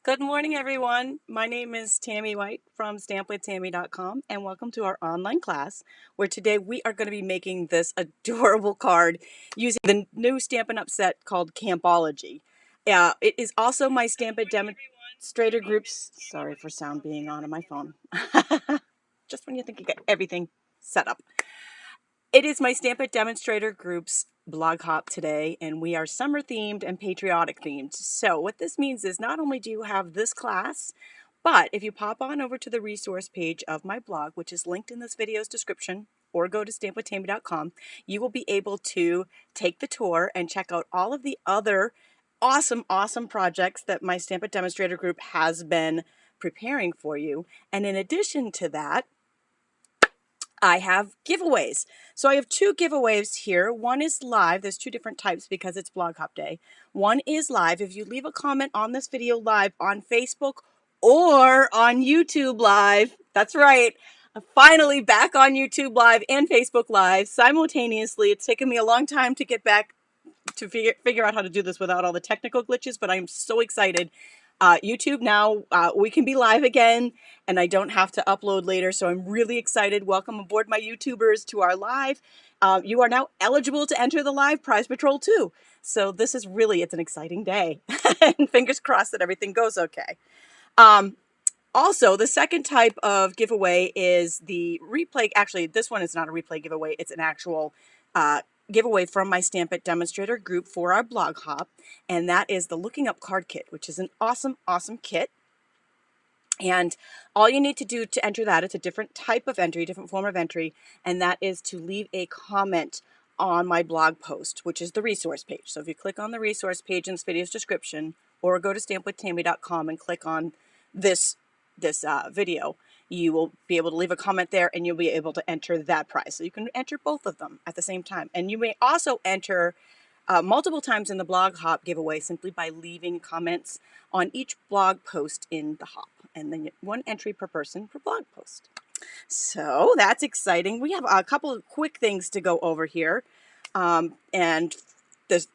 Good morning, everyone. My name is Tammy White from stampwithtami.com, and welcome to our online class where today we are going to be making this adorable card using the new Stampin' Up set called Campology. It is also my Stampin' Demonstrator Group's, sorry for sound being on my phone, just when you think you got everything set up. It is my Stampin' Demonstrator Group's blog hop today, and we are summer themed and patriotic themed. So what this means is not only do you have this class, but if you pop on over to the resource page of my blog, which is linked in this video's description, or go to stampwithtami.com, you will be able to take the tour and check out all of the other awesome projects that my Stampin' Demonstrator Group has been preparing for you. And in addition to that, I have giveaways. So I have two giveaways here. One is live. There's two different types because it's Blog Hop Day. One is live. If you leave a comment on this video live on Facebook or on YouTube Live, that's right. I'm finally back on YouTube Live and Facebook Live simultaneously. It's taken me a long time to get back to figure out how to do this without all the technical glitches, but I'm so excited. YouTube now, we can be live again, and I don't have to upload later, so I'm really excited. Welcome aboard, my YouTubers, to our live. You are now eligible to enter the live prize patrol too. So this is really, it's an exciting day. And fingers crossed that everything goes okay. Also, the second type of giveaway is the replay. Actually, this one is not a replay giveaway. It's an actual giveaway from my Stampin' Demonstrator group for our blog hop, and that is the Looking Up Card Kit, which is an awesome kit. And all you need to do to enter that, it's a different type of entry, different form of entry, and that is to leave a comment on my blog post, which is the resource page. So if you click on the resource page in this video's description, or go to stampwithtami.com and click on this video, you will be able to leave a comment there, and you'll be able to enter that prize. So you can enter both of them at the same time. And you may also enter multiple times in the blog hop giveaway simply by leaving comments on each blog post in the hop. And then one entry per person per blog post. So that's exciting. We have a couple of quick things to go over here. And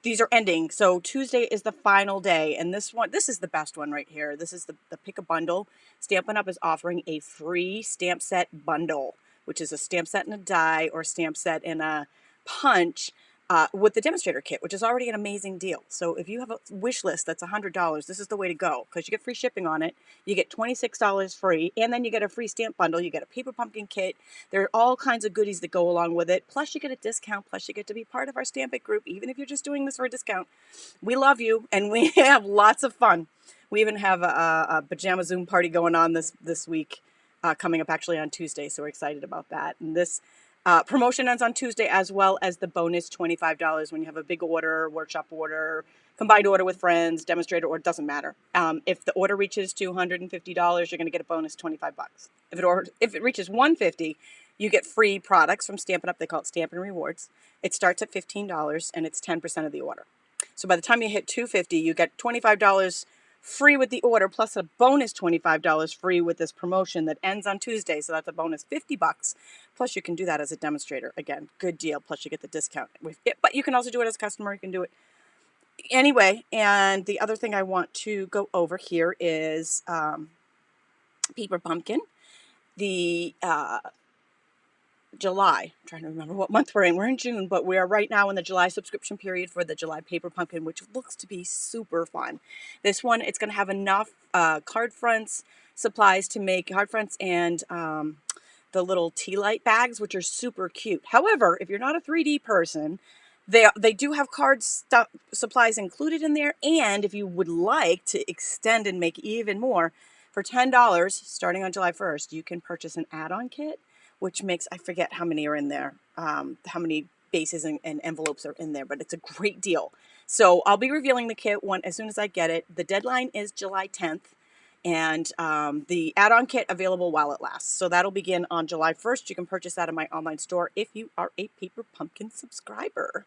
these are ending. So Tuesday is the final day, and this is the best one right here. This is the Pick a Bundle. Stampin' Up is offering a free stamp set bundle, which is a stamp set and a die, or stamp set and a punch, with the demonstrator kit, which is already an amazing deal. So if you have a wish list that's $100, this is the way to go, because you get free shipping on it. You get $26 free, and then you get a free stamp bundle. You get a paper pumpkin kit. There are all kinds of goodies that go along with it. Plus you get a discount. Plus you get to be part of our Stamp It group, even if you're just doing this for a discount. We love you, and we have lots of fun. We even have a pajama Zoom party going on this week, coming up actually on Tuesday, so we're excited about that. And this promotion ends on Tuesday, as well as the bonus $25 when you have a big order, workshop order, combined order with friends, demonstrator order, doesn't matter. If the order reaches $250, you're going to get a bonus $25. If it reaches $150, you get free products from Stampin' Up. They call it Stampin' Rewards. It starts at $15, and it's 10% of the order. So by the time you hit $250, you get $25 free with the order, plus a bonus $25 free with this promotion that ends on Tuesday. So that's a bonus $50. Plus you can do that as a demonstrator. Again, good deal. Plus you get the discount with it, but you can also do it as a customer. You can do it anyway. And the other thing I want to go over here is Paper Pumpkin. The July, I'm trying to remember what month we're in. We're in June, but we are right now in the July subscription period for the July Paper Pumpkin, which looks to be super fun. This one, it's going to have enough card fronts supplies to make card fronts and the little tea light bags, which are super cute. However, if you're not a 3D person, they do have card supplies included in there, and if you would like to extend and make even more, for $10 starting on July 1st, you can purchase an add-on kit, which makes, I forget how many are in there, how many bases and envelopes are in there, but it's a great deal. So I'll be revealing the kit as soon as I get it. The deadline is July 10th, and the add-on kit available while it lasts. So that'll begin on July 1st. You can purchase that in my online store if you are a Paper Pumpkin subscriber.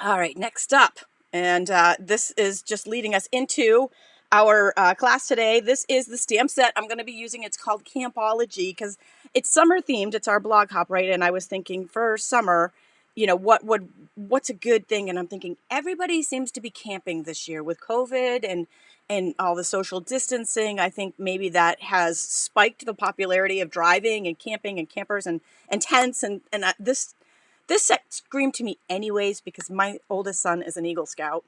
All right, next up, and this is just leading us into our class today. This is the stamp set I'm going to be using. It's called Campology because it's summer themed. It's our blog hop, right? And I was thinking for summer, you know, what's a good thing? And I'm thinking everybody seems to be camping this year with COVID and all the social distancing. I think maybe that has spiked the popularity of driving and camping and campers and tents and this set screamed to me anyways, because my oldest son is an Eagle Scout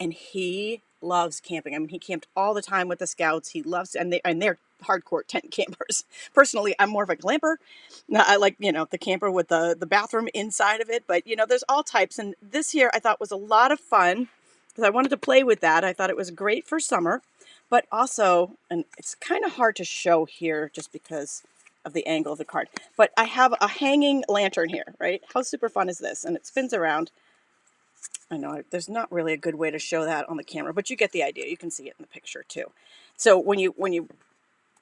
and he loves camping. I mean, he camped all the time with the Scouts. He loves, and they're hardcore tent campers. Personally, I'm more of a glamper. I like, you know, the camper with the bathroom inside of it, but you know, there's all types. And this here I thought was a lot of fun because I wanted to play with that. I thought it was great for summer, but also, and it's kind of hard to show here just because of the angle of the card, but I have a hanging lantern here, right? How super fun is this? And it spins around. I know there's not really a good way to show that on the camera, but you get the idea. You can see it in the picture too. So when you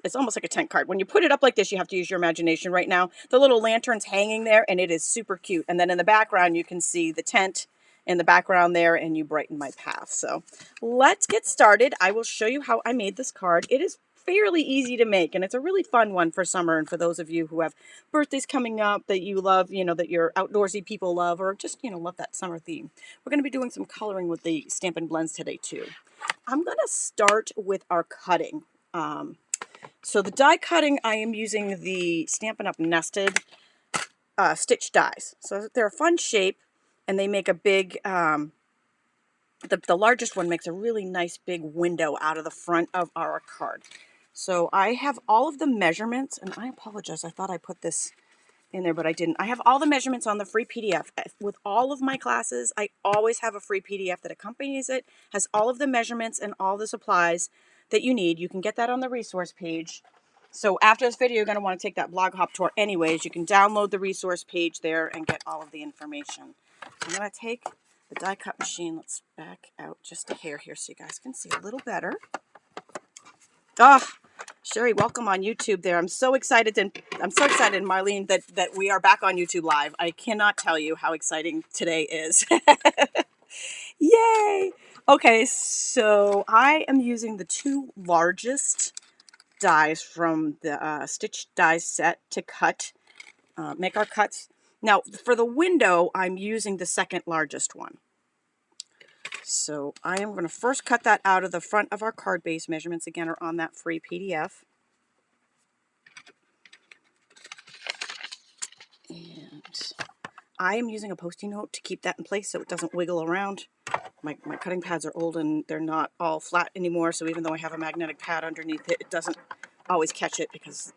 it's almost like a tent card. When you put it up like this, you have to use your imagination. Right now, the little lantern's hanging there, and it is super cute. And then in the background, you can see the tent in the background there, and you brighten my path. So let's get started. I will show you how I made this card. It is fairly easy to make, and it's a really fun one for summer, and for those of you who have birthdays coming up that you love, you know, that your outdoorsy people love, or just, you know, love that summer theme. We're going to be doing some coloring with the Stampin' Blends today too. I'm going to start with our cutting. So the die cutting, I am using the Stampin' Up nested stitch dies. So they're a fun shape, and they make a big, the largest one makes a really nice big window out of the front of our card. So I have all of the measurements, and I apologize, I thought I put this in there, but I didn't. I have all the measurements on the free PDF. With all of my classes, I always have a free PDF that accompanies it, has all of the measurements and all the supplies that you need. You can get that on the resource page. So after this video, you're going to want to take that blog hop tour anyways. You can download the resource page there and get all of the information. I'm going to take the die cut machine. Let's back out just a hair here so you guys can see a little better. Ah, Sherry, welcome on YouTube there. I'm so excited, Marlene, that we are back on YouTube Live. I cannot tell you how exciting today is. Yay! Okay, so I am using the two largest dies from the Stitch Dies set to cut, make our cuts. Now, for the window, I'm using the second largest one. So I am going to first cut that out of the front of our card base. Measurements, again, are on that free PDF. And I am using a Post-it note to keep that in place so it doesn't wiggle around. My cutting pads are old and they're not all flat anymore, so even though I have a magnetic pad underneath it, it doesn't always catch it because,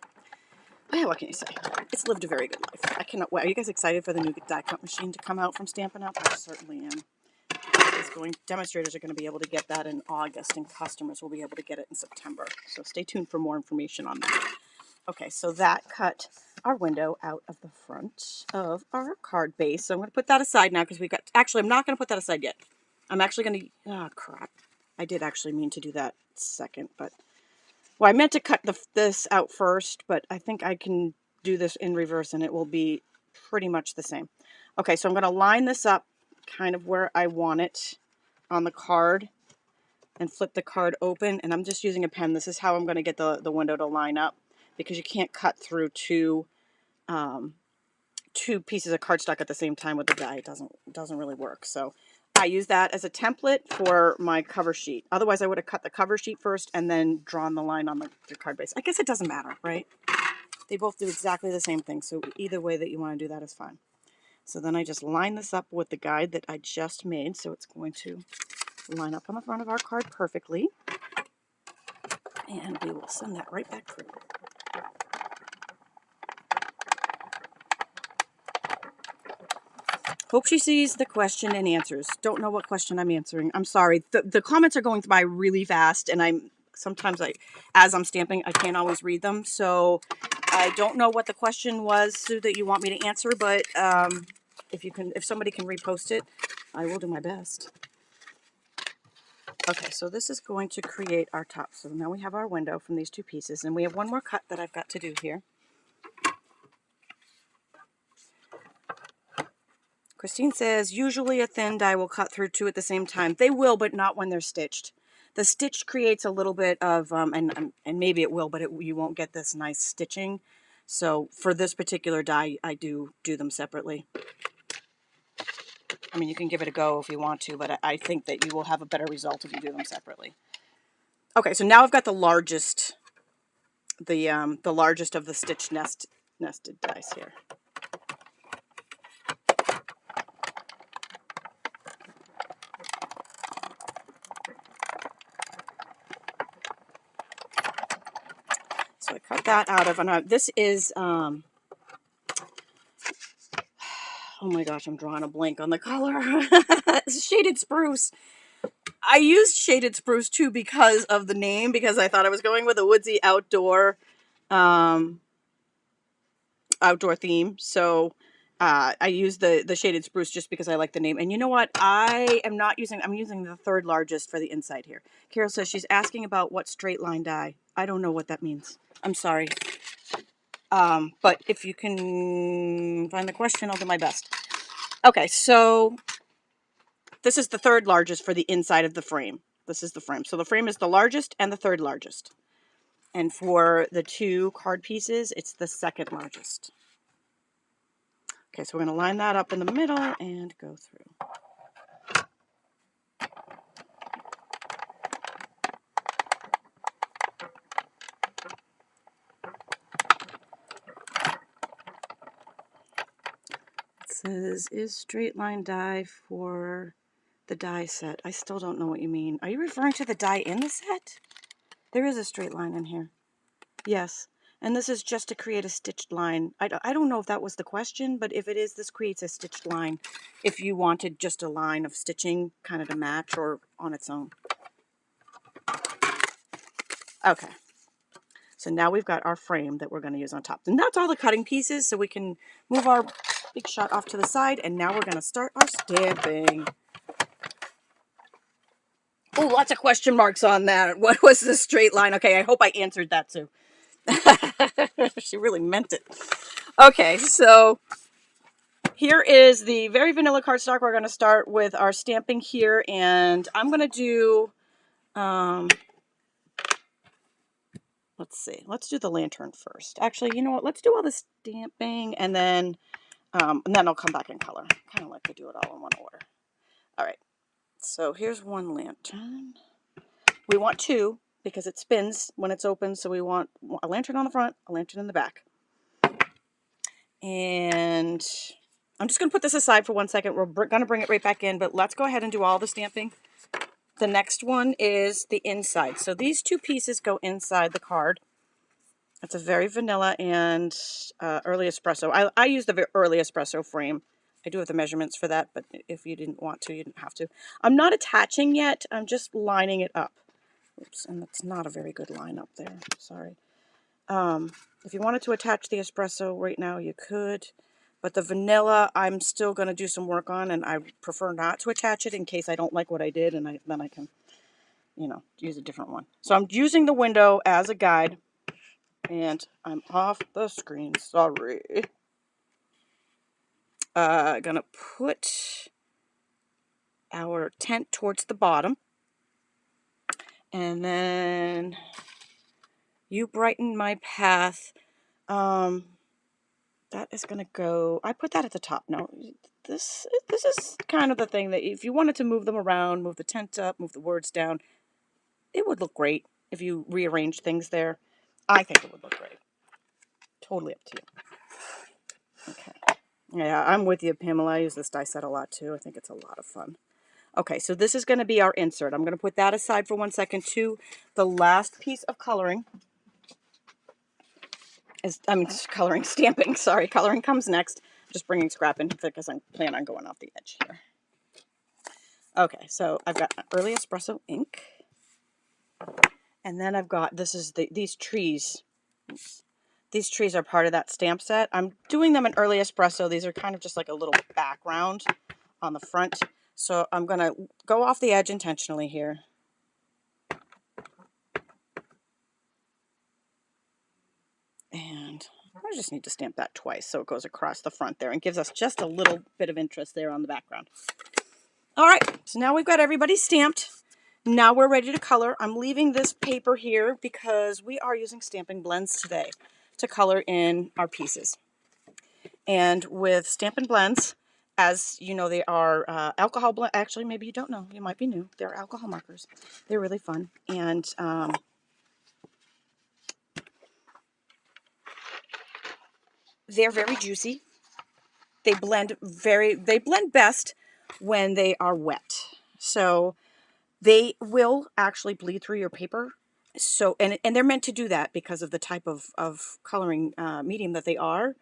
yeah, what can you say? It's lived a very good life. I cannot wait. Are you guys excited for the new die cut machine to come out from Stampin' Up? I certainly am. Demonstrators are going to be able to get that in August, and customers will be able to get it in September. So stay tuned for more information on that. Okay, so that cut our window out of the front of our card base. So I'm going to put that aside now because we've got, actually, I'm not going to put that aside yet. I'm actually going to, oh crap. I did actually mean to do that second, but, well, I meant to cut this out first, but I think I can do this in reverse and it will be pretty much the same. Okay, so I'm going to line this up kind of where I want it on the card and flip the card open, and I'm just using a pen. This is how I'm going to get the window to line up, because you can't cut through two pieces of cardstock at the same time with the die. It doesn't really work. So I use that as a template for my cover sheet. Otherwise, I would have cut the cover sheet first and then drawn the line on the card base. I guess it doesn't matter, right? They both do exactly the same thing, so either way that you want to do that is fine. So then I just line this up with the guide that I just made, so it's going to line up on the front of our card perfectly. And we will send that right back through. Hope she sees the question and answers. Don't know what question I'm answering. I'm sorry. The comments are going by really fast, and sometimes as I'm stamping, I can't always read them. So I don't know what the question was, Sue, that you want me to answer, but if somebody can repost it, I will do my best. Okay, so this is going to create our top. So now we have our window from these two pieces, and we have one more cut that I've got to do here. Christine says, usually a thin die will cut through two at the same time. They will, but not when they're stitched. The stitch creates a little bit of, and maybe it will, but you won't get this nice stitching. So for this particular die, I do them separately. I mean, you can give it a go if you want to, but I think that you will have a better result if you do them separately. Okay, so now I've got the largest, the largest of the stitch nested dies here. So I cut that out of, and this is, oh my gosh, I'm drawing a blank on the color. It's Shaded Spruce. I used Shaded Spruce too because of the name, because I thought I was going with a woodsy outdoor theme. So I used the Shaded Spruce just because I like the name. And you know what? I'm using the third largest for the inside here. Carol says she's asking about what straight line die. I don't know what that means. I'm sorry. But if you can find the question, I'll do my best. Okay, so this is the third largest for the inside of the frame. This is the frame. So the frame is the largest and the third largest. And for the two card pieces, it's the second largest. Okay, so we're going to line that up in the middle and go through. It says, is straight line die for the die set? I still don't know what you mean. Are you referring to the die in the set? There is a straight line in here. Yes. And this is just to create a stitched line. I don't know if that was the question, but if it is, this creates a stitched line if you wanted just a line of stitching kind of to match or on its own. Okay. So now we've got our frame that we're going to use on top. And that's all the cutting pieces, so we can move our big shot off to the side, and now we're going to start our stamping. Oh, lots of question marks on that. What was the straight line? Okay, I hope I answered that too. She really meant it. Okay, so here is the very vanilla cardstock. We're going to start with our stamping here, and I'm going to do, let's see, let's do the lantern first. Actually, you know what? Let's do all the stamping, and then I'll come back in color. I kind of like to do it all in one order. All right, so here's one lantern. We want two because it spins when it's open, so we want a lantern on the front, a lantern in the back. And I'm just going to put this aside for 1 second. We're going to bring it right back in, but let's go ahead and do all the stamping. The next one is the inside. So these two pieces go inside the card. It's a very vanilla and early espresso. I use the early espresso frame. I do have the measurements for that, but if you didn't want to, you didn't have to. I'm not attaching yet. I'm just lining it up. Oops, and that's not a very good line up there. Sorry. If you wanted to attach the espresso right now, you could. But the vanilla, I'm still going to do some work on, and I prefer not to attach it in case I don't like what I did, and then I can, you know, use a different one. So I'm using the window as a guide, and I'm off the screen. Sorry. Going to put our tent towards the bottom, and then you brighten my path. That is going to go, I put that at the top. Now, this is kind of the thing that if you wanted to move them around, move the tent up, move the words down, it would look great if you rearrange things there. I think it would look great. Totally up to you. Okay. Yeah, I'm with you, Pamela. I use this die set a lot too. I think it's a lot of fun. Okay, so this is going to be our insert. I'm going to put that aside for 1 second too. The last piece of coloring stamping, sorry. Coloring comes next. I'm just bringing scrap in because I plan on going off the edge here. Okay, so I've got early espresso ink. And then I've got, these trees. These trees are part of that stamp set. I'm doing them in early espresso. These are kind of just like a little background on the front. So I'm going to go off the edge intentionally here. And I just need to stamp that twice so it goes across the front there and gives us just a little bit of interest there on the background. All right, so now we've got everybody stamped. Now we're ready to color. I'm leaving this paper here because we are using stamping blends today to color in our pieces. And with Stampin' Blends, As you know, they are alcohol blend. Actually, maybe you don't know. You might be new. They're alcohol markers. They're really fun. And they're very juicy. They blend best when they are wet. So they will actually bleed through your paper. So, and they're meant to do that because of the type of coloring medium that they are.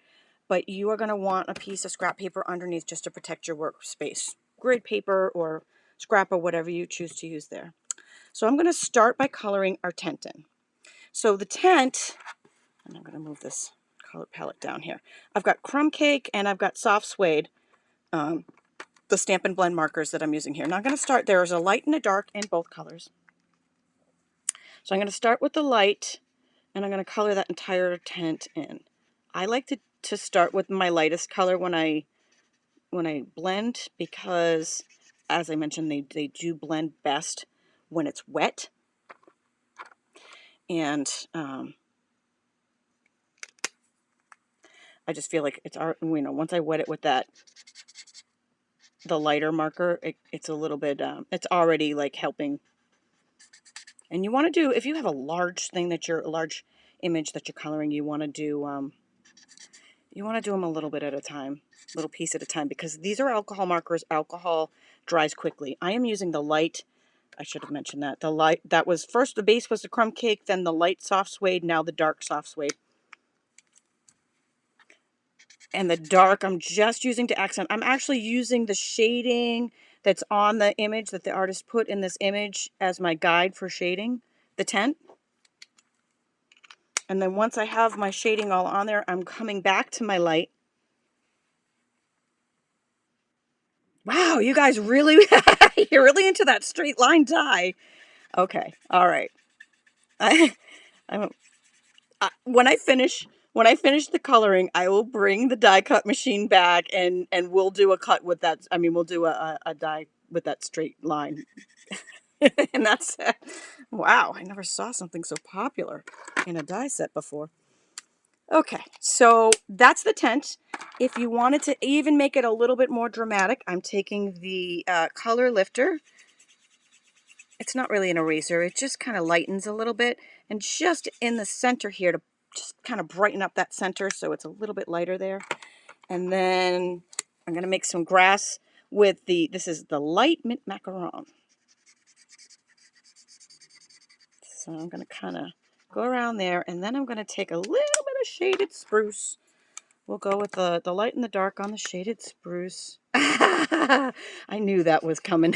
But you are going to want a piece of scrap paper underneath just to protect your workspace. Grid paper or scrap or whatever you choose to use there. So I'm going to start by coloring our tent in. So the tent, and I'm going to move this color palette down here. I've got crumb cake and I've got soft suede, the Stampin' Blend markers that I'm using here. Now I'm going to start, there's a light and a dark in both colors. So I'm going to start with the light and I'm going to color that entire tent in. I like to start with my lightest color when I blend because, as I mentioned, they do blend best when it's wet. And I just feel like it's, once I wet it with the lighter marker, it's a little bit, it's already like helping. And you want to do, if you have a large image that you're coloring, you want to do them a little bit at a time, little piece at a time, because these are alcohol markers. Alcohol dries quickly. I am using the light. I should have mentioned that. The light, that was first, the base was the crumb cake, then the light soft suede, now the dark soft suede. And the dark I'm just using to accent. I'm actually using the shading that's on the image that the artist put in this image as my guide for shading the tent. And then once I have my shading all on there, I'm coming back to my light. Wow, you guys really, you're really into that straight line die. Okay, all right. I'm when I finish the coloring, I will bring the die cut machine back and we'll do a cut with that. I mean, we'll do a die with that straight line. And that's it. Wow, I never saw something so popular in a die set before. Okay, so that's the tent. If you wanted to even make it a little bit more dramatic, I'm taking the color lifter. It's not really an eraser. It just kind of lightens a little bit. And just in the center here to just kind of brighten up that center so it's a little bit lighter there. And then I'm going to make some grass with this is the light mint macaron. So I'm going to kind of go around there. And then I'm going to take a little bit of shaded spruce. We'll go with the light and the dark on the shaded spruce. I knew that was coming.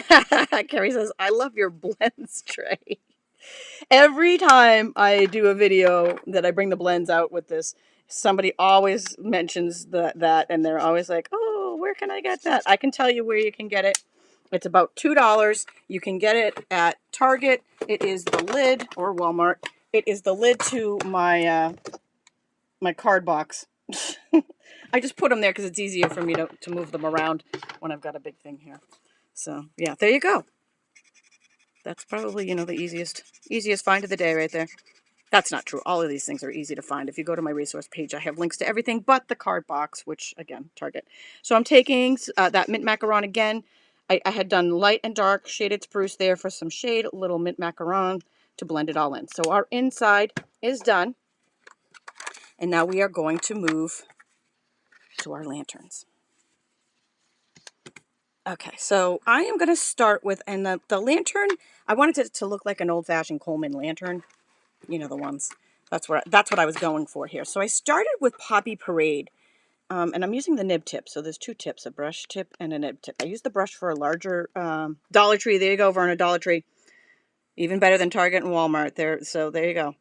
Carrie says, I love your blends tray. Every time I do a video that I bring the blends out with this, somebody always mentions that and they're always like, oh, where can I get that? I can tell you where you can get it. It's about $2. You can get it at Target. It is the lid, or Walmart. It is the lid to my my card box. I just put them there because it's easier for me to move them around when I've got a big thing here. So yeah, there you go. That's probably, the easiest find of the day right there. That's not true. All of these things are easy to find. If you go to my resource page, I have links to everything but the card box, which, again, Target. So I'm taking that mint macaron again. I had done light and dark shaded spruce there for some shade, a little mint macaron to blend it all in. So our inside is done. And now we are going to move to our lanterns. Okay, so I am going to start with, and the lantern, I wanted it to look like an old-fashioned Coleman lantern. You know the ones. That's what I was going for here. So I started with Poppy Parade, and I'm using the nib tip. So there's two tips, a brush tip and a nib tip. I use the brush for a larger Dollar Tree. There you go, Verna, Dollar Tree. Even better than Target and Walmart. So there you go.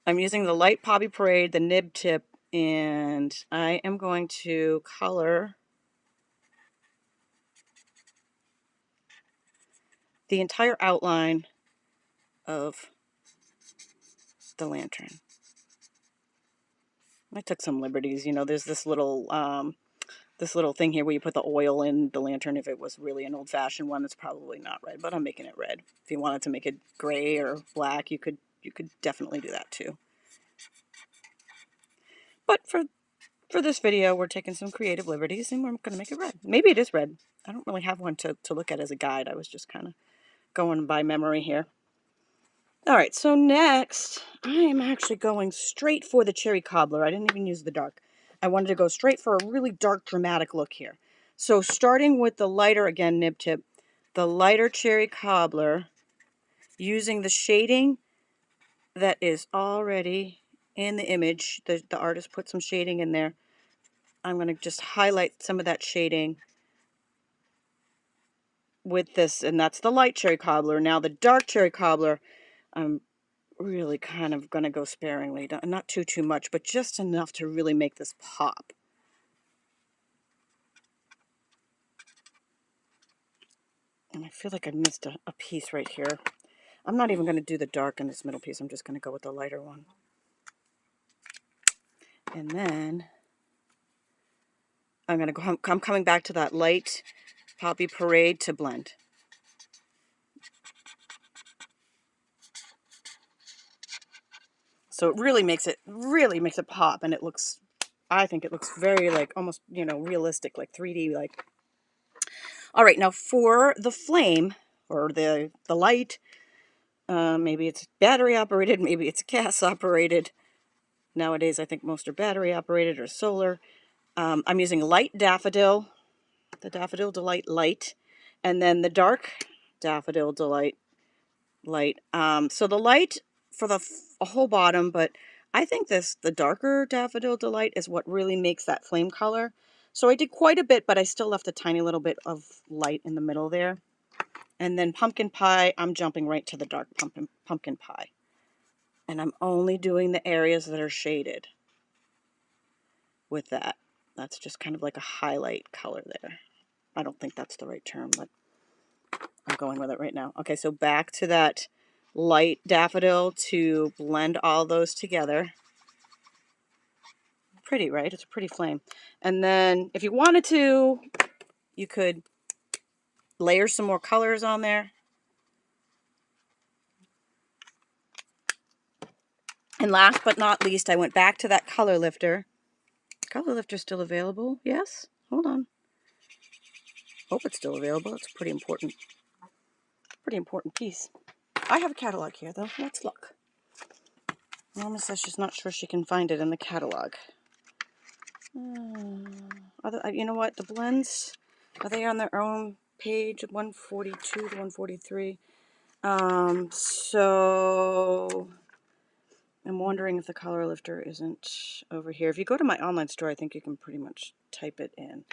I'm using the light Poppy Parade, the nib tip, and I am going to color the entire outline of the lantern. I took some liberties. There's this little thing here where you put the oil in the lantern. If it was really an old-fashioned one, it's probably not red, but I'm making it red. If you wanted to make it gray or black, you could definitely do that too. But for For this video, we're taking some creative liberties and we're going to make it red. Maybe it is red. I don't really have one to look at as a guide. I was just kind of going by memory here. All right, so next, I am actually going straight for the cherry cobbler. I didn't even use the dark. I wanted to go straight for a really dark, dramatic look here. So starting with the lighter, again, nib tip, the lighter cherry cobbler, using the shading that is already in the image. The artist put some shading in there. I'm going to just highlight some of that shading with this, and that's the light cherry cobbler. Now the dark cherry cobbler, I'm really kind of going to go sparingly. Not too much, but just enough to really make this pop. And I feel like I missed a piece right here. I'm not even going to do the dark in this middle piece. I'm just going to go with the lighter one. And then I'm going to go. I'm coming back to that light Poppy Parade to blend. So it really makes it pop, and it looks, I think it looks very like almost, you know, realistic, like 3D like. All right, now for the flame or the light, maybe it's battery operated, maybe it's gas operated. Nowadays, I think most are battery operated or solar. I'm using light daffodil, the Daffodil Delight light, and then the dark Daffodil Delight light. So the light for the whole bottom, but I think the darker Daffodil Delight is what really makes that flame color. So I did quite a bit, but I still left a tiny little bit of light in the middle there. And then pumpkin pie, I'm jumping right to the dark pumpkin pie. And I'm only doing the areas that are shaded with that. That's just kind of like a highlight color there. I don't think that's the right term, but I'm going with it right now. Okay, so back to that light daffodil to blend all those together. Pretty, right? It's a pretty flame. And then if you wanted to, you could layer some more colors on there. And last but not least, I went back to that color lifter. Color lifter still available? Yes? Hold on. Hope it's still available. It's a pretty important piece. I have a catalog here, though. Let's look. Mama says she's not sure she can find it in the catalog. You know what? The blends, are they on their own page, 142 to 143? So I'm wondering if the color lifter isn't over here. If you go to my online store, I think you can pretty much type it in.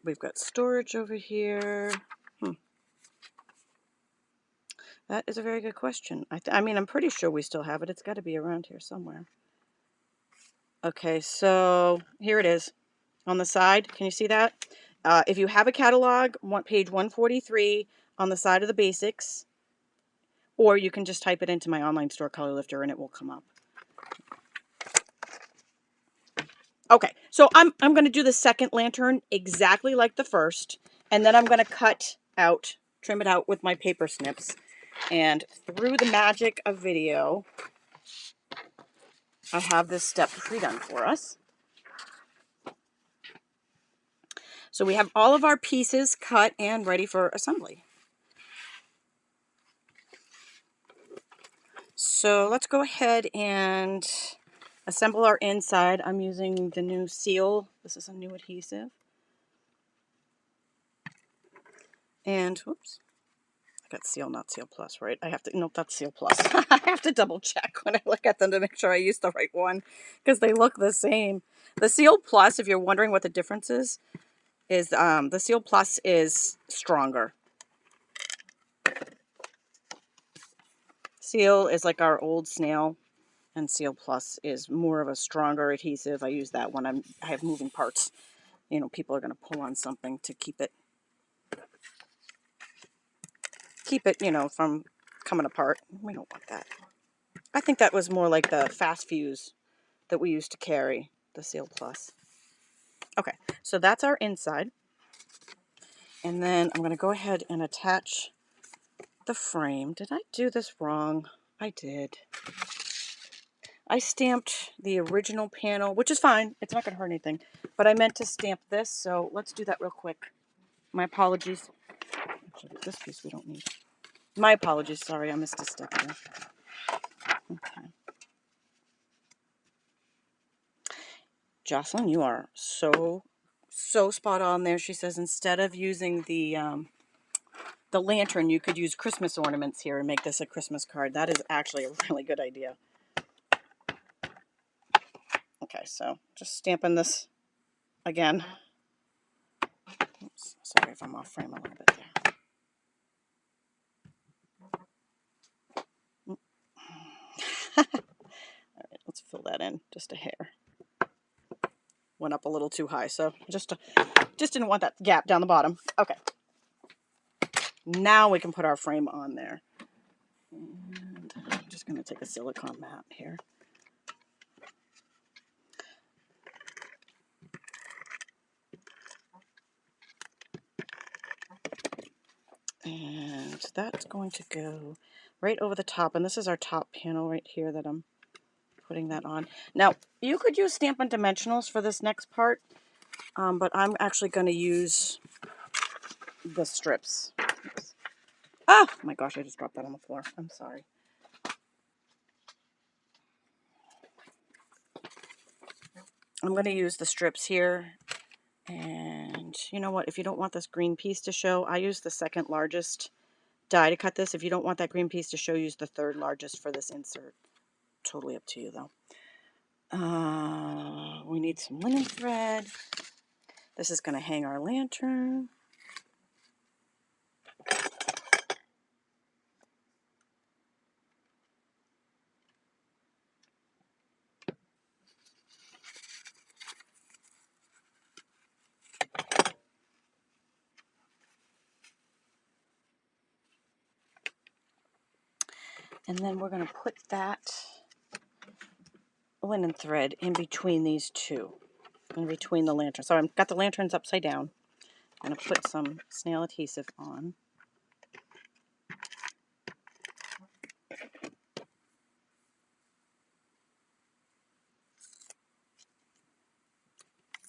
We've got storage over here. That is a very good question. I mean, I'm pretty sure we still have it. It's got to be around here somewhere. Okay, so here it is on the side. Can you see that? If you have a catalog, page 143 on the side of the basics, or you can just type it into my online store color lifter and it will come up. Okay, so I'm going to do the second lantern exactly like the first, and then I'm going to trim it out with my paper snips. And through the magic of video, I have this step pre-done for us. So we have all of our pieces cut and ready for assembly. So let's go ahead and assemble our inside. I'm using the new seal. This is a new adhesive. And, whoops, I got Seal, not Seal Plus, right? I have to, nope, that's Seal Plus. I have to double check when I look at them to make sure I use the right one because they look the same. The Seal Plus, if you're wondering what the difference is the Seal Plus is stronger. Seal is like our old snail, and Seal Plus is more of a stronger adhesive. I use that when I have moving parts. You know, people are going to pull on something to keep it, you know, from coming apart. We don't want that. I think that was more like the fast fuse that we used to carry, the Seal Plus. Okay, so that's our inside. And then I'm going to go ahead and attach the frame. Did I do this wrong? I did. I stamped the original panel, which is fine. It's not going to hurt anything. But I meant to stamp this, so let's do that real quick. My apologies. Actually, this piece we don't need. My apologies. Sorry, I missed a step here. Okay. Jocelyn, you are so spot on there. She says instead of using the lantern, you could use Christmas ornaments here and make this a Christmas card. That is actually a really good idea. Okay, so just stamping this again. Oops, sorry if I'm off frame a little bit there. All right, let's fill that in just a hair. Went up a little too high, so just didn't want that gap down the bottom. Okay. Now we can put our frame on there. And I'm just going to take a silicone mat here. And that's going to go right over the top. And this is our top panel right here that I'm putting that on. Now, you could use Stampin' Dimensionals for this next part, but I'm actually going to use the strips. Oops. Oh my gosh, I just dropped that on the floor. I'm sorry. I'm going to use the strips here. And you know what? If you don't want this green piece to show, I use the second largest die to cut this. If you don't want that green piece to show, use the third largest for this insert. Totally up to you, though. We need some linen thread. This is going to hang our lantern. And then we're going to put that linen thread in between these two, in between the lantern. So I've got the lanterns upside down. I'm going to put some snail adhesive on.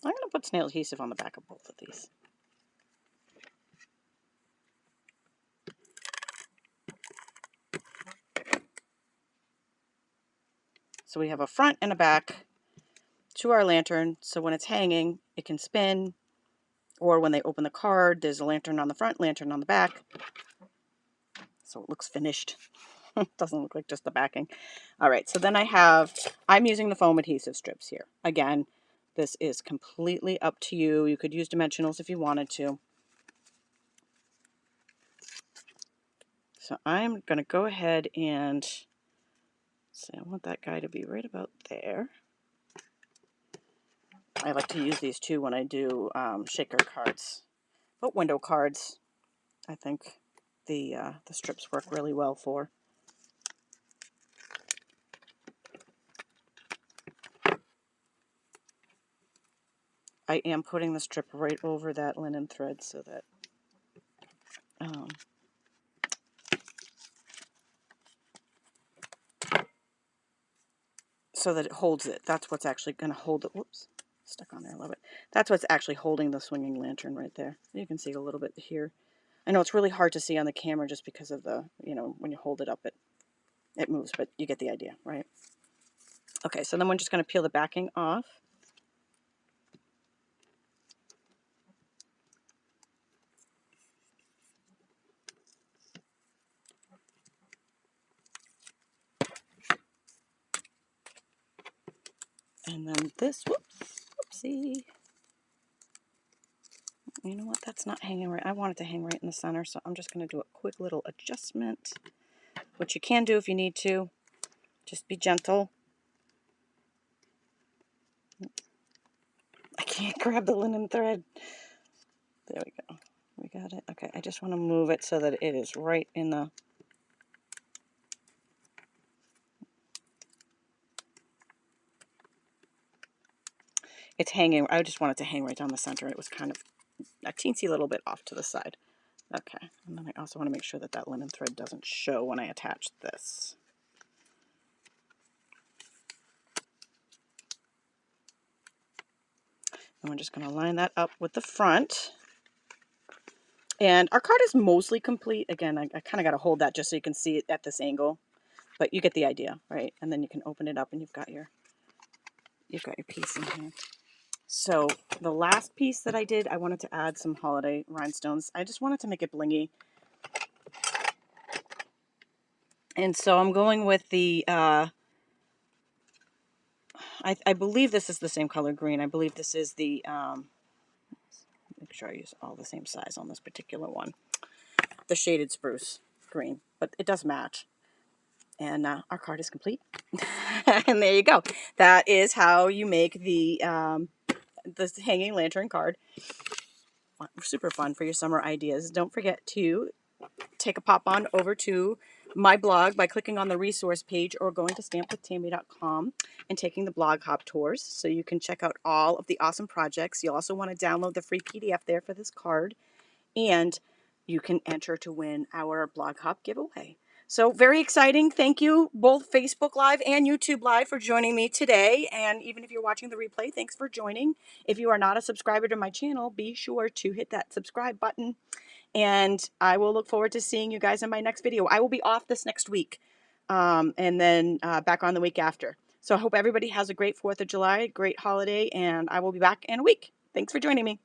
I'm going to put snail adhesive on the back of both of these. So we have a front and a back to our lantern, so when it's hanging, it can spin, or when they open the card, there's a lantern on the front, lantern on the back, so it looks finished. It doesn't look like just the backing. All right, so then I'm using the foam adhesive strips here. Again, this is completely up to you. You could use dimensionals if you wanted to. So I'm going to go ahead and say I want that guy to be right about there. I like to use these too when I do shaker cards, but window cards, I think the strips work really well for. I am putting the strip right over that linen thread so that it holds it. That's what's actually going to hold it. Whoops, stuck on there. I love it. That's what's actually holding the swinging lantern right there. You can see a little bit here. I know it's really hard to see on the camera just because of the, when you hold it up, it moves, but you get the idea, right? Okay, so then we're just going to peel the backing off. And then this, whoopsie. You know what? That's not hanging right. I want it to hang right in the center, so I'm just going to do a quick little adjustment, which you can do if you need to. Just be gentle. I can't grab the linen thread. There we go. We got it. Okay, I just want to move it so that it is right in the... It's hanging. I just want it to hang right down the center. It was kind of a teensy little bit off to the side. Okay, and then I also want to make sure that that linen thread doesn't show when I attach this. And we're just going to line that up with the front. And our card is mostly complete. Again, I kind of got to hold that just so you can see it at this angle. But you get the idea, right? And then you can open it up and you've got your piece in here. So the last piece that I did, I wanted to add some holiday rhinestones. I just wanted to make it blingy. And so I'm going with the, I believe this is the same color green. I believe this is the, make sure I use all the same size on this particular one. The shaded spruce green, but it does match. And our card is complete. And there you go. That is how you make the hanging lantern card. Super fun for your summer ideas. Don't forget to take a pop on over to my blog by clicking on the resource page or going to stampwithtami.com and taking the blog hop tours so you can check out all of the awesome projects. You'll also want to download the free PDF there for this card, and you can enter to win our blog hop giveaway. So very exciting. Thank you both Facebook Live and YouTube Live for joining me today. And even if you're watching the replay, thanks for joining. If you are not a subscriber to my channel, be sure to hit that subscribe button. And I will look forward to seeing you guys in my next video. I will be off this next week and then back on the week after. So I hope everybody has a great 4th of July, great holiday, and I will be back in a week. Thanks for joining me.